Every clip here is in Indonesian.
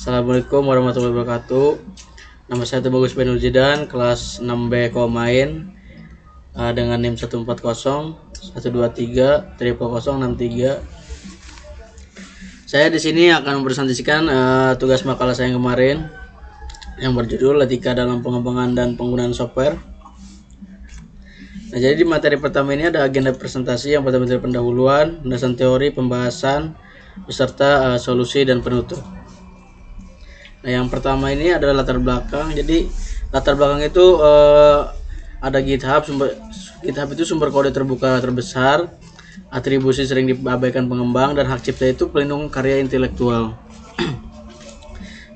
Assalamualaikum warahmatullahi wabarakatuh. Nama saya Tubagus Benurjidan, kelas 6B Komain, dengan NIM 140 123 0063. Saya di sini akan mempresentasikan tugas makalah saya yang kemarin yang berjudul Etika dalam Pengembangan dan Penggunaan Software. Nah, jadi di materi pertama ini ada agenda presentasi. Yang pertama dari pendahuluan, landasan teori, pembahasan, beserta solusi dan penutup. Nah, yang pertama ini adalah latar belakang. Jadi latar belakang itu ada GitHub. GitHub itu sumber kode terbuka terbesar, atribusi sering diabaikan pengembang, dan hak cipta itu pelindung karya intelektual.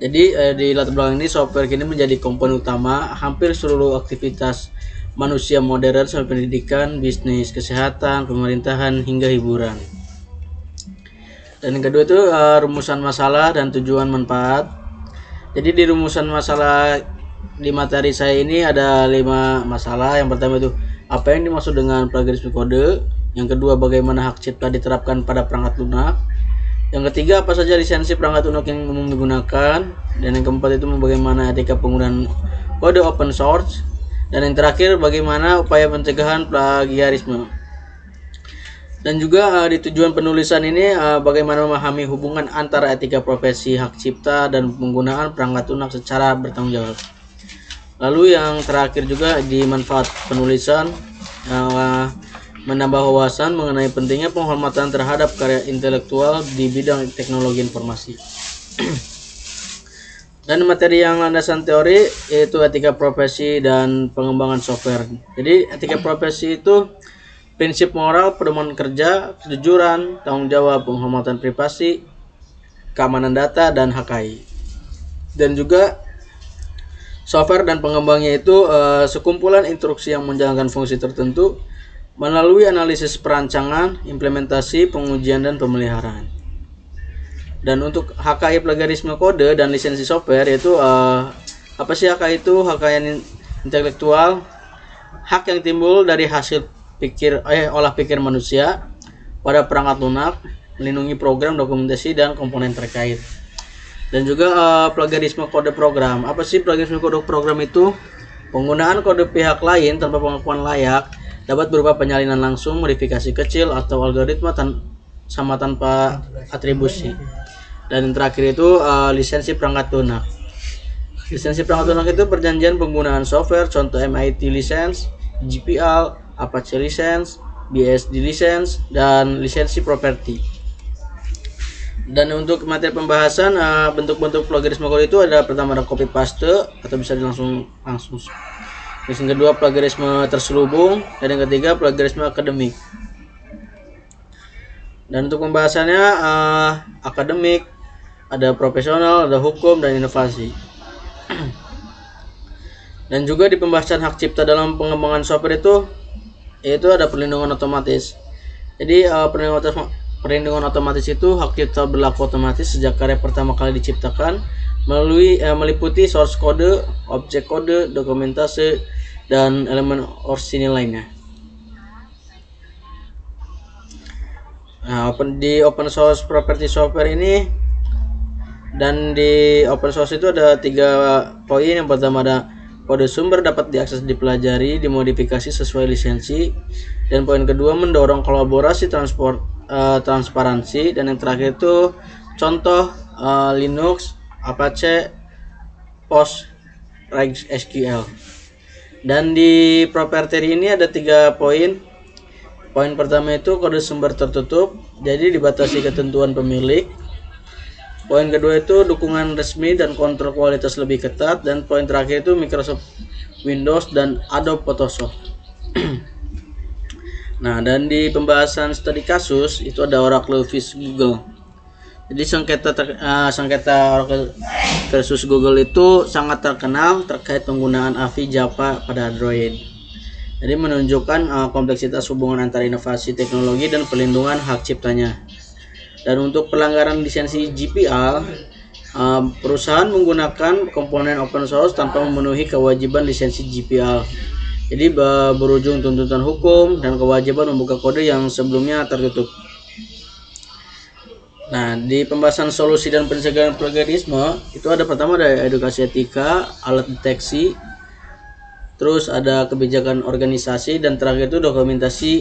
Jadi di latar belakang ini software kini menjadi komponen utama hampir seluruh aktivitas manusia modern sampai pendidikan, bisnis, kesehatan, pemerintahan, hingga hiburan. Dan yang kedua itu rumusan masalah dan tujuan manfaat. Jadi di rumusan masalah di materi saya ini ada 5 masalah. Yang pertama itu apa yang dimaksud dengan plagiarisme kode. Yang kedua, bagaimana hak cipta diterapkan pada perangkat lunak. Yang ketiga, apa saja lisensi perangkat lunak yang umum digunakan. Dan yang keempat itu bagaimana etika penggunaan kode open source. Dan yang terakhir, bagaimana upaya pencegahan plagiarisme. Dan juga di tujuan penulisan ini bagaimana memahami hubungan antara etika profesi, hak cipta, dan penggunaan perangkat lunak secara bertanggung jawab. Lalu yang terakhir juga di manfaat penulisan, menambah wawasan mengenai pentingnya penghormatan terhadap karya intelektual di bidang teknologi informasi. Dan materi yang landasan teori yaitu etika profesi dan pengembangan software. Jadi etika profesi itu prinsip moral, pedoman kerja, kejujuran, tanggung jawab, penghormatan privasi, keamanan data, dan HKI. Dan juga software dan pengembangnya itu sekumpulan instruksi yang menjalankan fungsi tertentu melalui analisis perancangan, implementasi, pengujian, dan pemeliharaan. Dan untuk HKI plagiarisme kode dan lisensi software yaitu apa sih HKI itu? HKI intelektual, hak yang timbul dari hasil olah pikir manusia pada perangkat lunak, melindungi program, dokumentasi, dan komponen terkait. Dan juga plagiarisme kode program. Apa sih plagiarisme kode program itu? Penggunaan kode pihak lain tanpa pengakuan layak dapat berupa penyalinan langsung, modifikasi kecil, atau algoritma tanpa atribusi. Dan yang terakhir itu lisensi perangkat lunak. Lisensi perangkat lunak itu perjanjian penggunaan software, contoh MIT license, GPL, Apache license, BSD license, dan lisensi properti. Dan untuk materi pembahasan bentuk-bentuk plagiarisme kode itu ada pertama ada copy paste atau bisa langsung. Yang kedua plagiarisme terselubung, dan yang ketiga plagiarisme akademik. Dan untuk pembahasannya akademik, ada profesional, ada hukum, dan inovasi. Dan juga di pembahasan hak cipta dalam pengembangan software itu yaitu ada perlindungan otomatis. Jadi perlindungan otomatis itu hak cipta berlaku otomatis sejak karya pertama kali diciptakan meliputi source kode, objek kode, dokumentasi, dan elemen orisinil lainnya. Nah, di open source property software ini dan di open source itu ada 3 poin. Yang pertama ada kode sumber dapat diakses, dipelajari, dimodifikasi sesuai lisensi. Dan poin kedua mendorong kolaborasi transparansi. Dan yang terakhir itu contoh Linux, Apache, PostgreSQL. Dan di proprietary ini ada 3 poin. Poin pertama itu kode sumber tertutup, jadi dibatasi ketentuan pemilik. Poin kedua itu dukungan resmi dan kontrol kualitas lebih ketat. Dan poin terakhir itu Microsoft Windows dan Adobe Photoshop. Nah, dan di pembahasan studi kasus itu ada Oracle vs Google. Jadi sengketa Oracle versus Google itu sangat terkenal terkait penggunaan AVI Java pada Android. Jadi menunjukkan kompleksitas hubungan antara inovasi teknologi dan pelindungan hak ciptanya. Dan untuk pelanggaran lisensi GPL, perusahaan menggunakan komponen open source tanpa memenuhi kewajiban lisensi GPL. Jadi berujung tuntutan hukum dan kewajiban membuka kode yang sebelumnya tertutup. Nah, di pembahasan solusi dan pencegahan plagiarisme itu ada pertama ada edukasi etika, alat deteksi, terus ada kebijakan organisasi, dan terakhir itu dokumentasi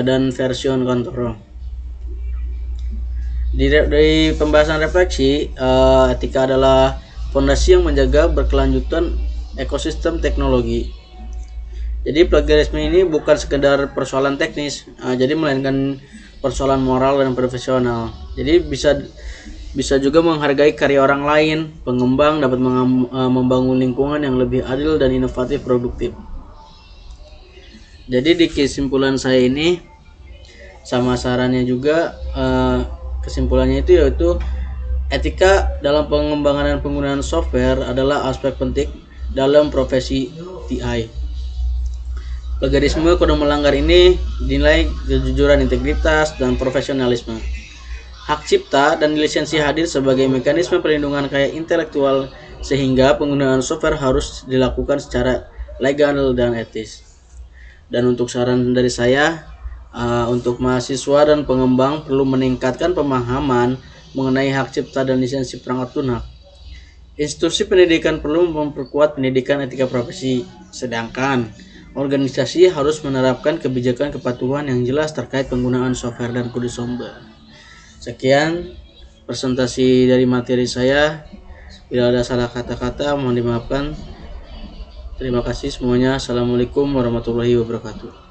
dan version kontrol. Dari pembahasan refleksi, etika adalah fondasi yang menjaga berkelanjutan ekosistem teknologi. Jadi plagiarisme ini bukan sekedar persoalan teknis, jadi melainkan persoalan moral dan profesional. Jadi bisa juga menghargai karya orang lain. Pengembang dapat membangun lingkungan yang lebih adil dan inovatif produktif. Jadi di kesimpulan saya ini sama sarannya juga, kesimpulannya itu yaitu etika dalam pengembangan dan penggunaan software adalah aspek penting dalam profesi TI. Plagiarisme kode melanggar ini dinilai kejujuran, integritas, dan profesionalisme. Hak cipta dan lisensi hadir sebagai mekanisme perlindungan karya intelektual, sehingga penggunaan software harus dilakukan secara legal dan etis. Dan untuk saran dari saya, untuk mahasiswa dan pengembang perlu meningkatkan pemahaman mengenai hak cipta dan lisensi perangkat lunak. Institusi pendidikan perlu memperkuat pendidikan etika profesi, sedangkan organisasi harus menerapkan kebijakan kepatuhan yang jelas terkait penggunaan software dan kode sumber. Sekian presentasi dari materi saya. Bila ada salah kata-kata mohon dimaafkan. Terima kasih semuanya. Assalamualaikum warahmatullahi wabarakatuh.